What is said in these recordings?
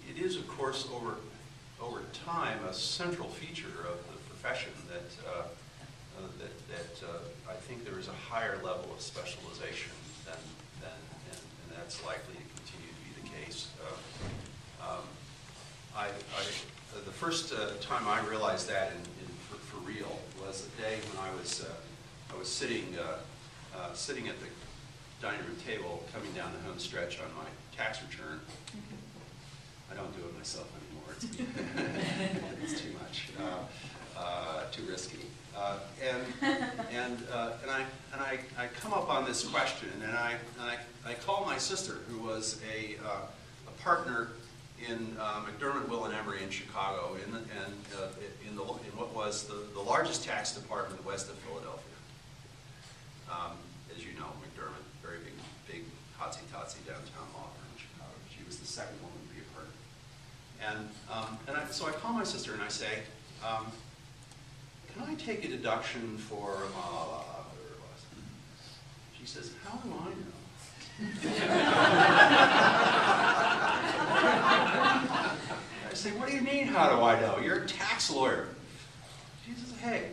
it is, of course, over time, a central feature of the profession that I think there is a higher level of specialization and that's likely to continue to be the case. The first time I realized that for real was the day when I was sitting at the dining room table, coming down the home stretch on my tax return. I don't do it myself anymore. It's too much, too risky. And I come up on this question, and I call my sister, who was a partner in McDermott, Will and Emery in Chicago, in what was the largest tax department west of Philadelphia. As you know, McDermott, very big hotsy-totsy downtown law firm in Chicago. She was the second woman to be a partner. So I call my sister and I say, can I take a deduction for whatever it was? She says, how do I know? I say, what do you mean, how do I know? You're a tax lawyer. She says, hey,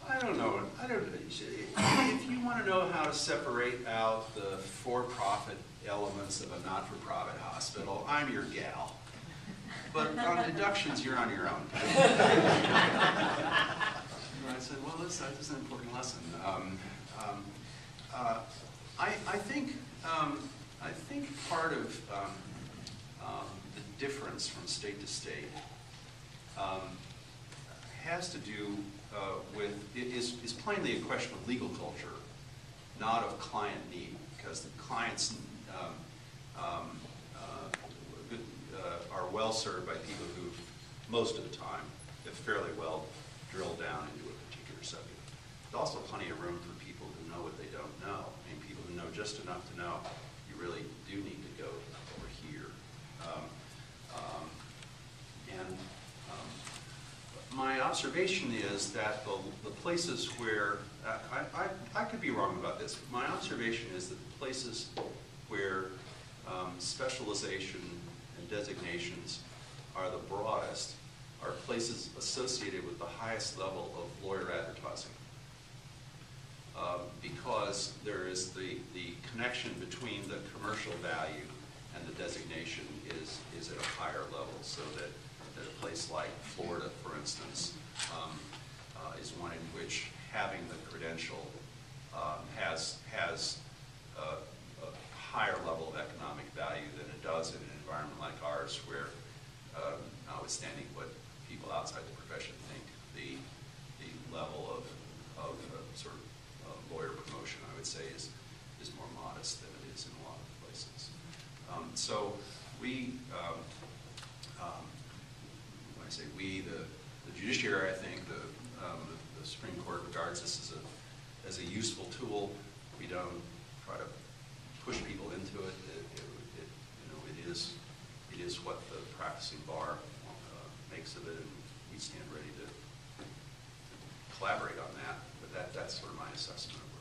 I don't know. If you want to know how to separate out the for-profit elements of a not-for-profit hospital, I'm your gal. But on deductions, you're on your own. And I said, well, that's an important lesson. I think part of the difference from state to state has to do is plainly a question of legal culture, not of client need, because the clients are well served by people who, most of the time, have fairly well drilled down into a particular subject. There's also plenty of room for people who know what they don't know. I mean, people who know just enough to know you really do need to go over here. My observation is that the places where, I could be wrong about this, but my observation is that the places where specialization and designations are the broadest are places associated with the highest level of lawyer advertising. Because there is the connection between the commercial value and the designation is at a higher level, so that a place like Florida, for instance, is one in which having the credential has a higher level of economic value than it does in an environment like ours, where, notwithstanding what people outside the profession think, the level of sort of lawyer promotion, I would say, is more modest than it is in a lot of places. So we, when I say we, the judiciary, I think, the Supreme Court regards this as a useful tool. We don't try to push people into it. It is what the practicing bar makes of it, and we stand ready to collaborate on that. But that's sort of my assessment of